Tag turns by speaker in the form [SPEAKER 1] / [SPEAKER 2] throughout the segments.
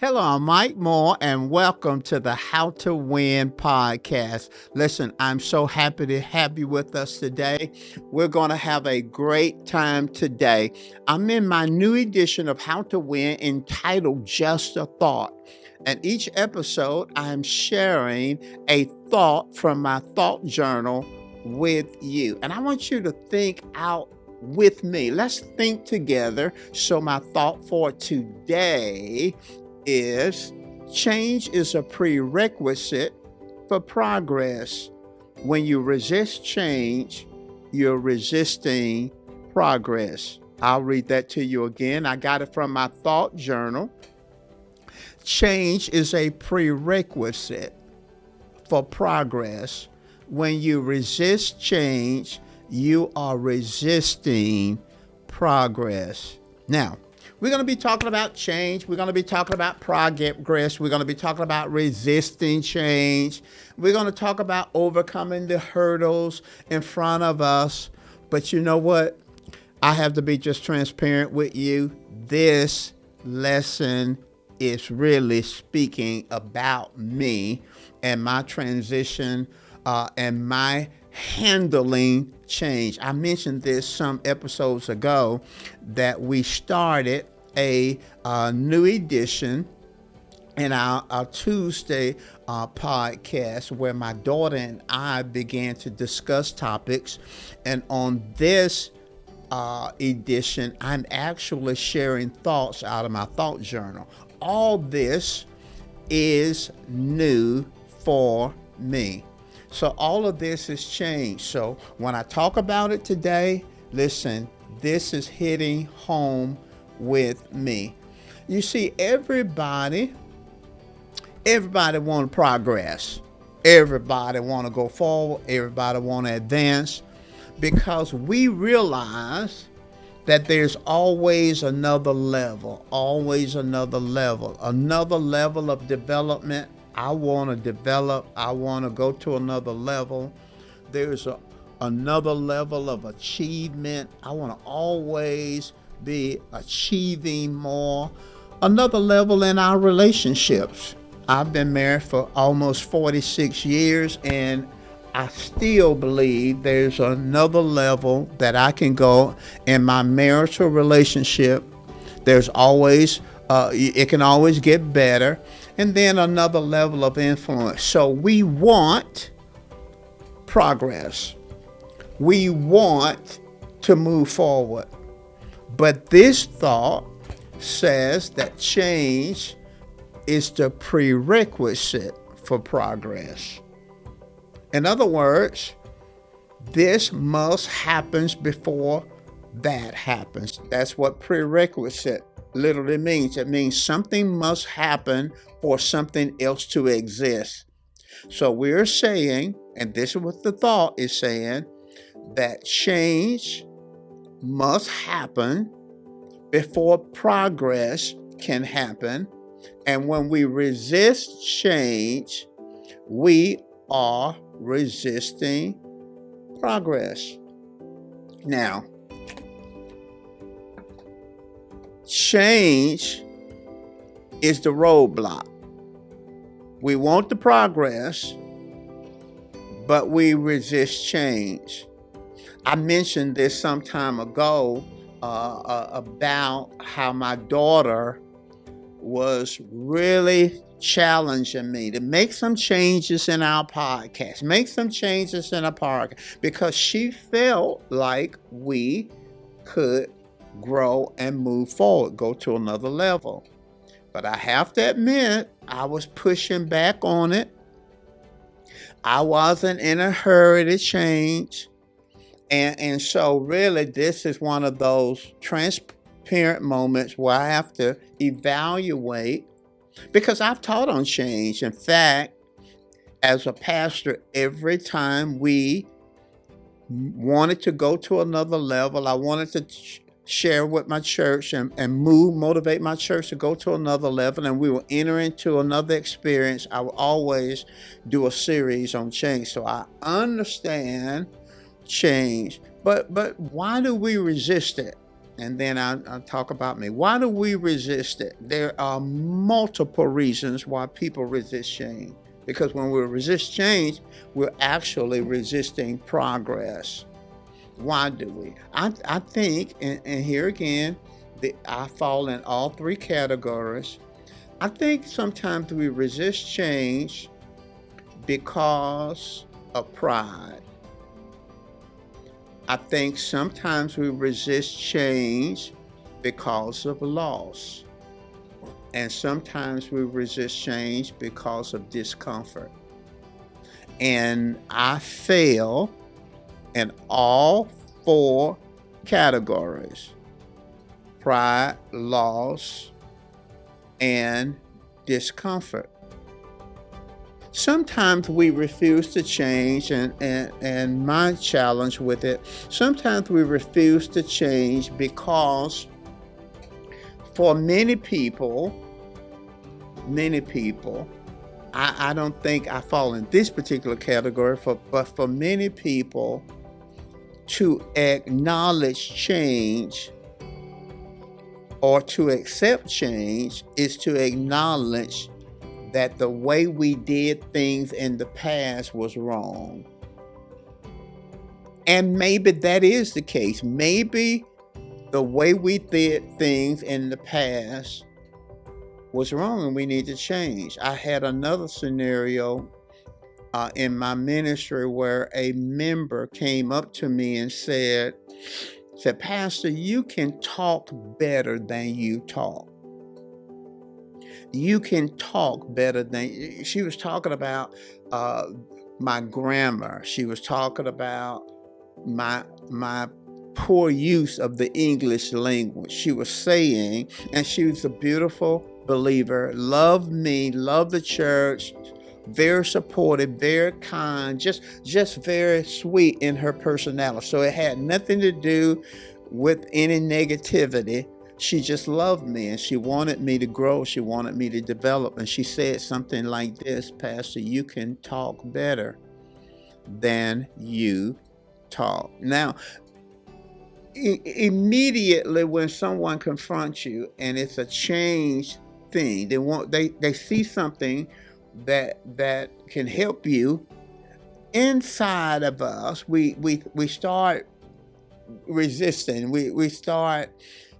[SPEAKER 1] Hello, I'm Mike Moore, and welcome to the How to Win podcast. Listen, I'm so happy to have you with us today. We're going to have a great time today. I'm in my new edition of How to Win entitled Just a Thought. And each episode, I'm sharing a thought from my thought journal with you. And I want you to think out with me. Let's think together. So, my thought for today is change is a prerequisite for progress. When you resist change, you're resisting progress. I'll read that to you again. I got it from my thought journal. Change is a prerequisite for progress. When you resist change, you are resisting progress. Now, we're going to be talking about change. We're going to be talking about progress. We're going to be talking about resisting change. We're going to talk about overcoming the hurdles in front of us. But you know what? I have to be just transparent with you. This lesson is really speaking about me and my transition and my handling change. I mentioned this some episodes ago that we started a new edition in our Tuesday podcast where my daughter and I began to discuss topics. And on this edition, I'm actually sharing thoughts out of my thought journal. All this is new for me. So all of this has changed. So when I talk about it today, listen, this is hitting home with me. You see, everybody want to progress. Everybody want to go forward. Everybody want to advance, because we realize that there's always another level of development. I want to develop. I want to go to another level. There's another level of achievement. I want to always be achieving more. Another level in our relationships. I've been married for almost 46 years, and I still believe there's another level that I can go in my marital relationship. There's always, it can always get better. And then another level of influence. So we want progress. We want to move forward. But this thought says that change is the prerequisite for progress. In other words, this must happen before that happens. That's what prerequisite literally means. It means something must happen for something else to exist. So we're saying, and this is what the thought is saying, that change must happen before progress can happen. And when we resist change, we are resisting progress. Now, change is the roadblock. We want the progress, but we resist change. I mentioned this some time ago about how my daughter was really challenging me to make some changes in our podcast, because she felt like we could grow and move forward, go to another level. But I have to admit, I was pushing back on it. I wasn't in a hurry to change. And so really, this is one of those transparent moments where I have to evaluate, because I've taught on change. In fact, as a pastor, every time we wanted to go to another level, I wanted to share with my church and motivate my church to go to another level, and we will enter into another experience, I will always do a series on change. So I understand change, but why do we resist it? and then I'll talk about me. Why do we resist it? There are multiple reasons why people resist change. Because when we resist change, we're actually resisting progress. Why do we? I think, and here again, I fall in all three categories. I think sometimes we resist change because of pride. I think sometimes we resist change because of loss. And sometimes we resist change because of discomfort. And I fail in all four categories: pride, loss, and discomfort. Sometimes we refuse to change, and my challenge with it, sometimes we refuse to change because for many people, I don't think I fall in this particular category, but for many people, to acknowledge change or to accept change is to acknowledge that the way we did things in the past was wrong. And maybe that is the case. Maybe the way we did things in the past was wrong and we need to change. I had another scenario in my ministry where a member came up to me and said, Pastor, you can talk better than you talk. You can talk better than... She was talking about my grammar. She was talking about my poor use of the English language. She was saying, and she was a beautiful believer, loved me, loved the church, very supportive, very kind, just very sweet in her personality. So it had nothing to do with any negativity. She just loved me and she wanted me to grow. She wanted me to develop. And she said something like this, Pastor, you can talk better than you talk. Now, immediately when someone confronts you and it's a change thing, they see something that can help you. Inside of us, we start resisting. We start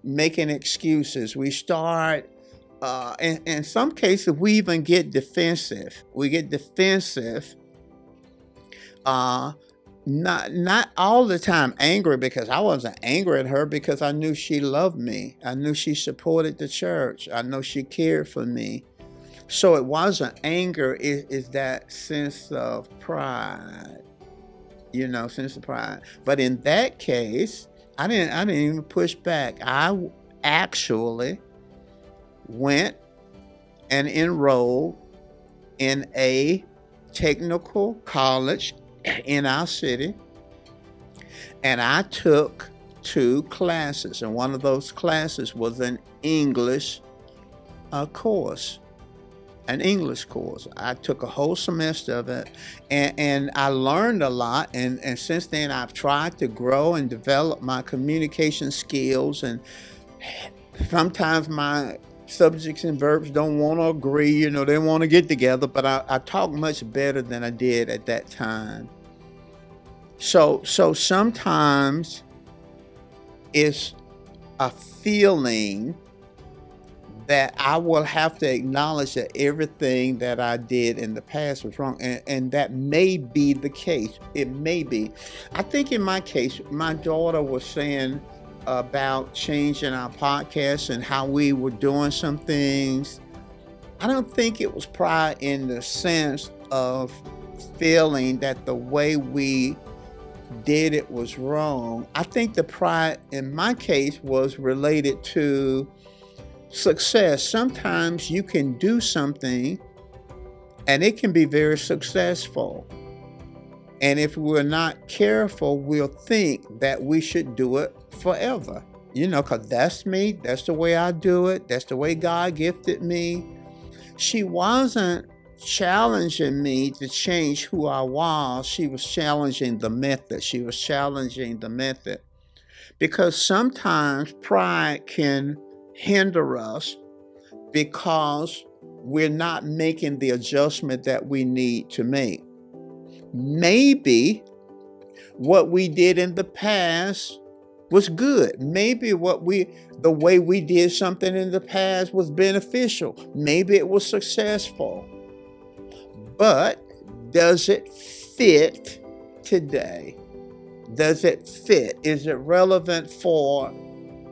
[SPEAKER 1] making excuses. We start, in some cases, we even get defensive. We get defensive, not all the time angry, because I wasn't angry at her because I knew she loved me. I knew she supported the church. I know she cared for me. So it wasn't anger, is that sense of pride, sense of pride. But in that case, I didn't even push back. I actually went and enrolled in a technical college in our city, and I took 2 classes, and one of those classes was an English course. An English course. I took a whole semester of it, and I learned a lot, and since then I've tried to grow and develop my communication skills, and sometimes my subjects and verbs don't want to agree, they want to get together, but I talk much better than I did at that time. So sometimes it's a feeling that I will have to acknowledge that everything that I did in the past was wrong. And that may be the case. It may be. I think in my case, my daughter was saying about changing our podcast and how we were doing some things. I don't think it was pride in the sense of feeling that the way we did it was wrong. I think the pride in my case was related to success. Sometimes you can do something and it can be very successful. And if we're not careful, we'll think that we should do it forever. Because that's me. That's the way I do it. That's the way God gifted me. She wasn't challenging me to change who I was. She was challenging the method. Because sometimes pride can hinder us because we're not making the adjustment that we need to make. Maybe what we did in the past was good. Maybe the way we did something in the past was beneficial. Maybe it was successful. But does it fit today? Does it fit? Is it relevant for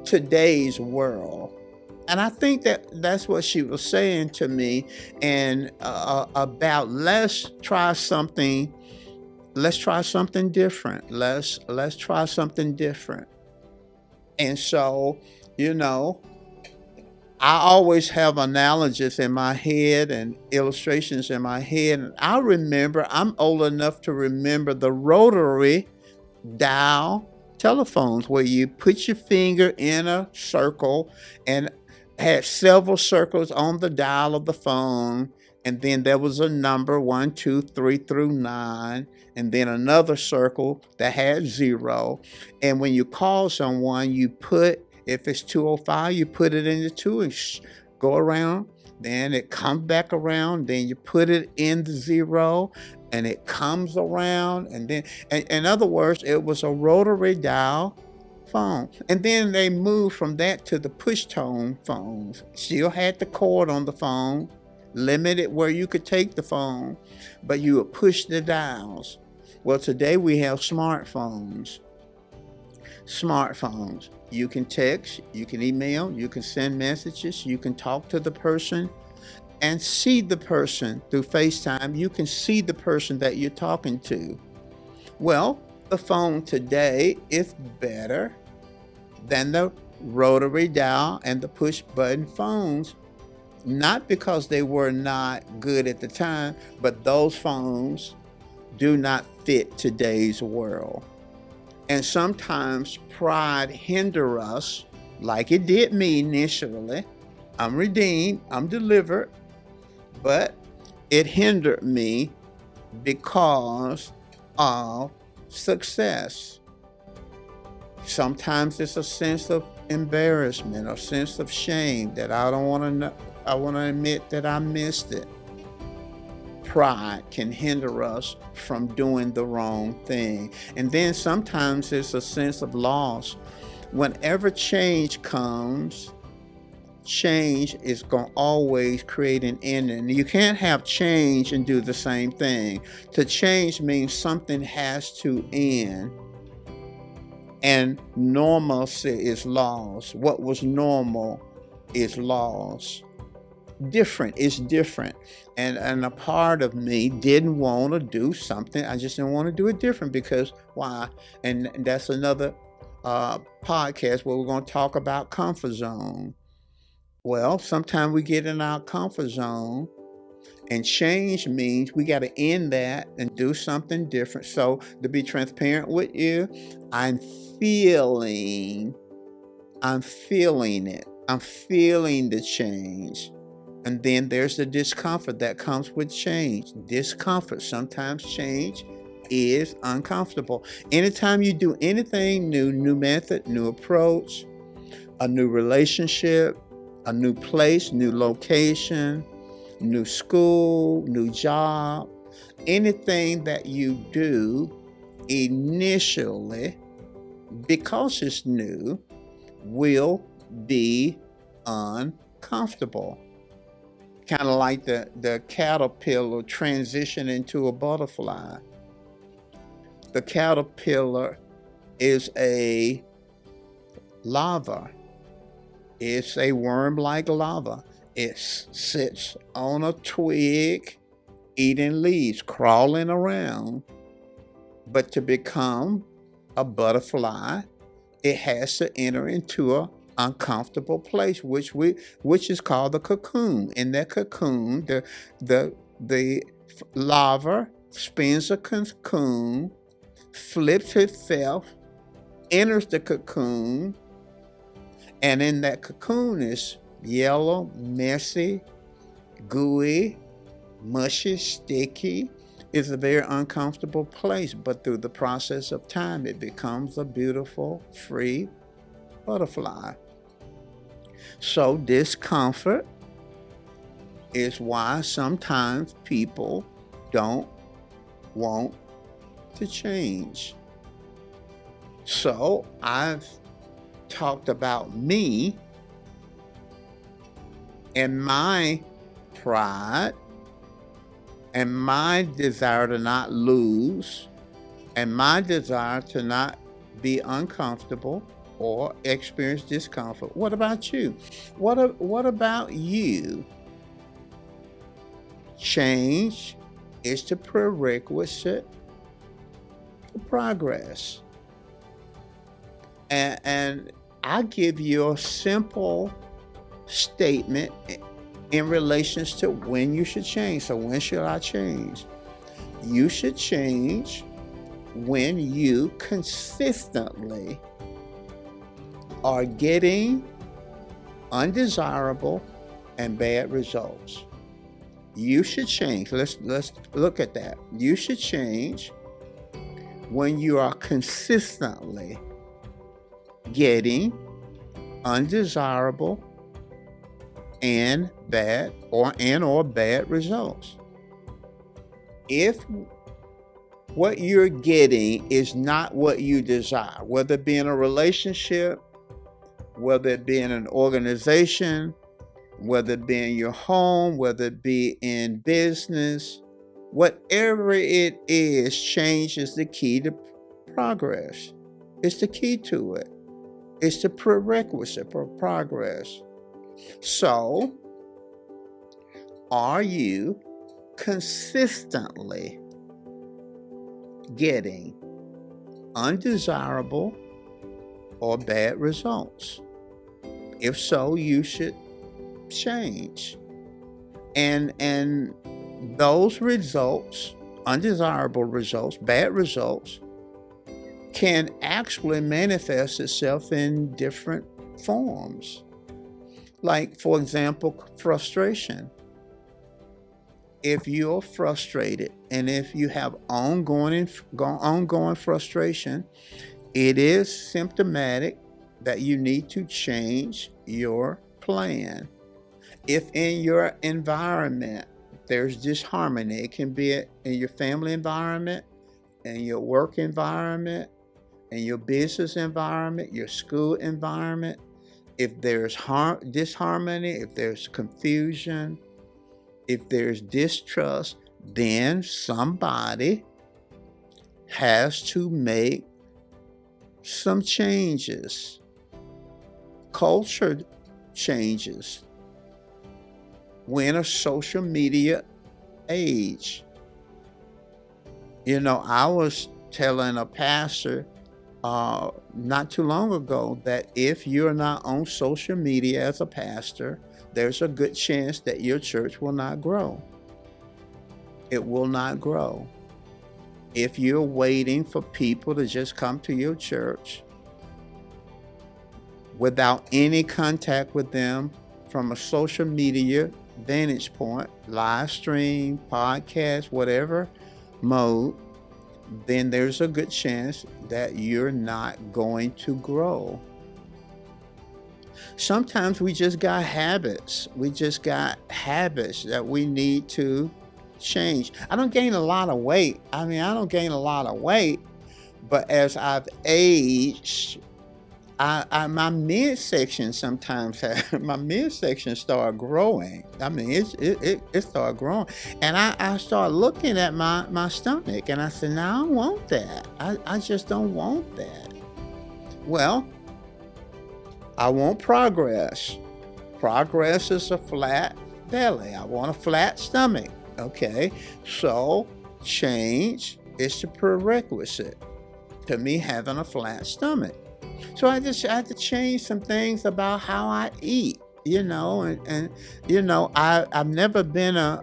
[SPEAKER 1] today's world? And I think that's what she was saying to me, and about let's try something different. Let's try something different. And so, you know, I always have analogies in my head and illustrations in my head. And I'm old enough to remember the rotary dial telephones where you put your finger in a circle and had several circles on the dial of the phone. And then there was a number 1, 2, 3 through 9, and then another circle that had 0. And when you call someone, if it's 205, you put it in the 2 and go around. Then it comes back around. Then you put it in the 0 and it comes around. And then, in other words, it was a rotary dial phone. And then they moved from that to the push tone phones. Still had the cord on the phone, limited where you could take the phone, but you would push the dials. Well, today we have smartphones. You can text, you can email, you can send messages, you can talk to the person and see the person through FaceTime. You can see the person that you're talking to. Well, the phone today is better than the rotary dial and the push button phones. Not because they were not good at the time, but those phones do not fit today's world. And sometimes pride hinders us, like it did me initially. I'm redeemed, I'm delivered, but it hindered me because of success. Sometimes it's a sense of embarrassment, a sense of shame that I don't want to know. I want to admit that I missed it. Pride can hinder us from doing the wrong thing. And then sometimes it's a sense of loss. Whenever change comes, change is going to always create an ending. You can't have change and do the same thing. To change means something has to end. And normalcy is lost. What was normal is lost. Different is different. And a part of me didn't want to do something. I just didn't want to do it different because why? And that's another podcast where we're going to talk about comfort zone. Well, sometimes we get in our comfort zone, and change means we got to end that and do something different. So to be transparent with you, I'm feeling it. I'm feeling the change. And then there's the discomfort that comes with change. Discomfort. Sometimes change is uncomfortable. Anytime you do anything new, new method, new approach, a new relationship, a new place, new location, new school, new job, anything that you do initially, because it's new, will be uncomfortable. Kind of like the caterpillar transition into a butterfly. The caterpillar is a larva. It's a worm-like larva. It sits on a twig, eating leaves, crawling around. But to become a butterfly, it has to enter into an uncomfortable place, which is called the cocoon. In that cocoon, the larva spins a cocoon, flips itself, enters the cocoon, and in that cocoon is yellow, messy, gooey, mushy, sticky, It's a very uncomfortable place, but through the process of time, it becomes a beautiful, free butterfly. So discomfort is why sometimes people don't want to change. So I've talked about me and my pride and my desire to not lose and my desire to not be uncomfortable or experience discomfort. What about you? What about you? Change is the prerequisite for progress. And I give you a simple statement in relations to when you should change. So when should I change? You should change when you consistently are getting undesirable and bad results. You should change. Let's look at that. You should change when you are consistently getting undesirable and bad or bad results. If what you're getting is not what you desire, whether it be in a relationship, whether it be in an organization, whether it be in your home, whether it be in business, whatever it is, change is the key to progress. It's the key to it. It's the prerequisite for progress. So, are you consistently getting undesirable or bad results? If so, you should change. And those results, undesirable results, bad results, can actually manifest itself in different forms. Like, for example, frustration. If you're frustrated and if you have ongoing frustration, it is symptomatic that you need to change your plan. If in your environment there's disharmony, it can be in your family environment, in your work environment, in your business environment, your school environment. If there's disharmony, if there's confusion, if there's distrust, then somebody has to make some changes. Culture changes. We're in a social media age. You know, I was telling a pastor not too long ago that if you're not on social media as a pastor, there's a good chance that your church will not grow. It will not grow. If you're waiting for people to just come to your church without any contact with them from a social media vantage point, live stream, podcast, whatever mode, then there's a good chance that you're not going to grow. Sometimes we just got habits. We just got habits that we need to change. I don't gain a lot of weight. But as I've aged, my midsection sometimes my midsection started growing. I mean, it started growing, and I started looking at my stomach, and I said, "No, I don't want that. I just don't want that." Well, I want progress. Progress is a flat belly. I want a flat stomach. Okay, so change is the prerequisite to me having a flat stomach. So I had to change some things about how I eat, and I've never been a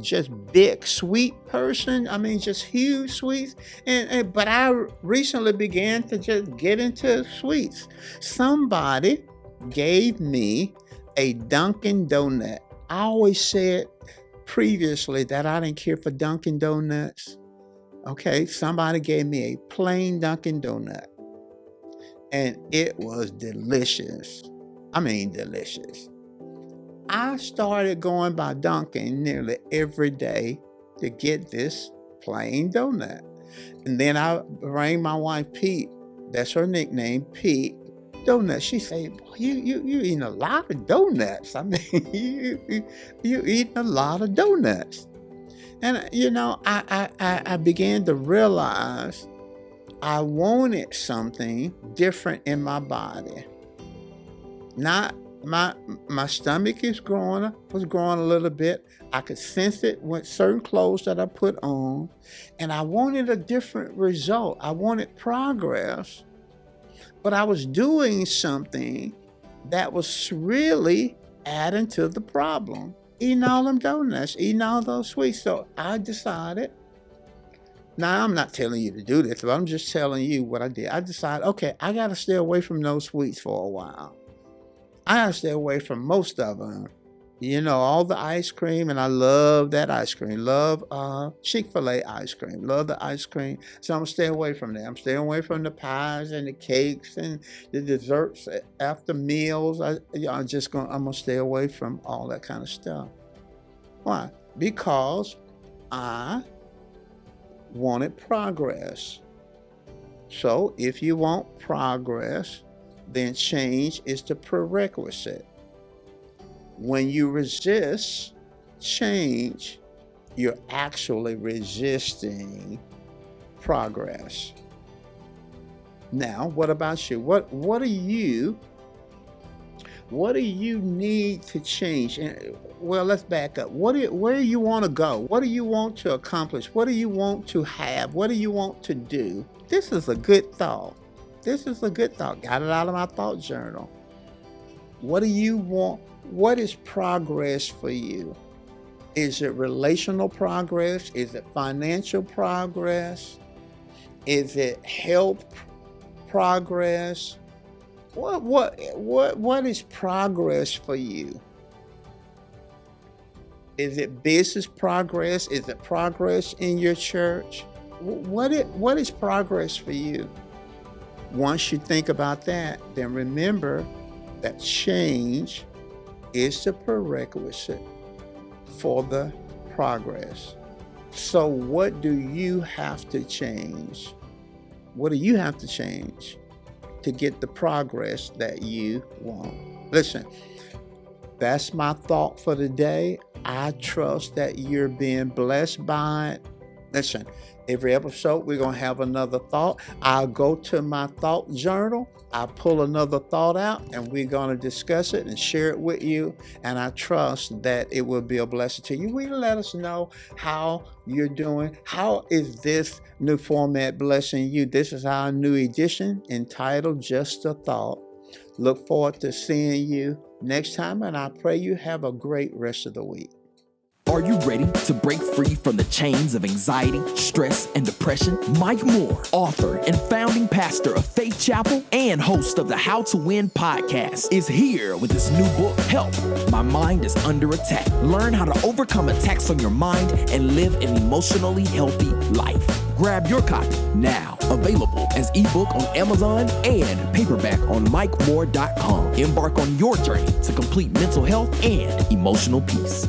[SPEAKER 1] just big sweet person. I mean, just huge sweets. But I recently began to just get into sweets. Somebody gave me a Dunkin' Donut. I always said, previously that I didn't care for Dunkin' Donuts? Okay, somebody gave me a plain Dunkin' Donut, and it was delicious. I mean, delicious. I started going by Dunkin' nearly every day to get this plain donut. And then I rang my wife, Pete. That's her nickname, Pete. Donut. She said, "Boy, you eating a lot of donuts. I mean, you eating a lot of donuts." And I began to realize I wanted something different in my body. Not my stomach was growing a little bit. I could sense it with certain clothes that I put on, and I wanted a different result. I wanted progress, but I was doing something that was really adding to the problem. Eating all them donuts, eating all those sweets. So I decided, now I'm not telling you to do this, but I'm just telling you what I did. I decided, okay, I got to stay away from those sweets for a while. I got to stay away from most of them. All the ice cream, and I love that ice cream. Love Chick-fil-A ice cream. Love the ice cream. So I'm staying away from that. I'm staying away from the pies and the cakes and the desserts after meals. I'm gonna stay away from all that kind of stuff. Why? Because I wanted progress. So if you want progress, then change is the prerequisite. When you resist change, you're actually resisting progress. Now, what about you? What do you need to change? Well, let's back up. Where do you want to go? What do you want to accomplish? What do you want to have? What do you want to do? This is a good thought. Got it out of my thought journal. What do you want? What is progress for you? Is it relational progress? Is it financial progress? Is it health progress? What is progress for you? Is it business progress? Is it progress in your church? What is progress for you? Once you think about that, then remember that change is the prerequisite for the progress. So what do you have to change? What do you have to change to get the progress that you want? Listen, that's my thought for today. I trust that you're being blessed by it. Listen, every episode we're going to have another thought. I'll go to my thought journal. I pull another thought out, and we're going to discuss it and share it with you. And I trust that it will be a blessing to you. Will you let us know how you're doing? How is this new format blessing you? This is our new edition entitled Just a Thought. Look forward to seeing you next time, and I pray you have a great rest of the week.
[SPEAKER 2] Are you ready to break free from the chains of anxiety, stress, and depression? Mike Moore, author and founding pastor of Faith Chapel and host of the How to Win podcast, is here with his new book, Help, My Mind is Under Attack. Learn how to overcome attacks on your mind and live an emotionally healthy life. Grab your copy now. Available as ebook on Amazon and paperback on MikeMoore.com. Embark on your journey to complete mental health and emotional peace.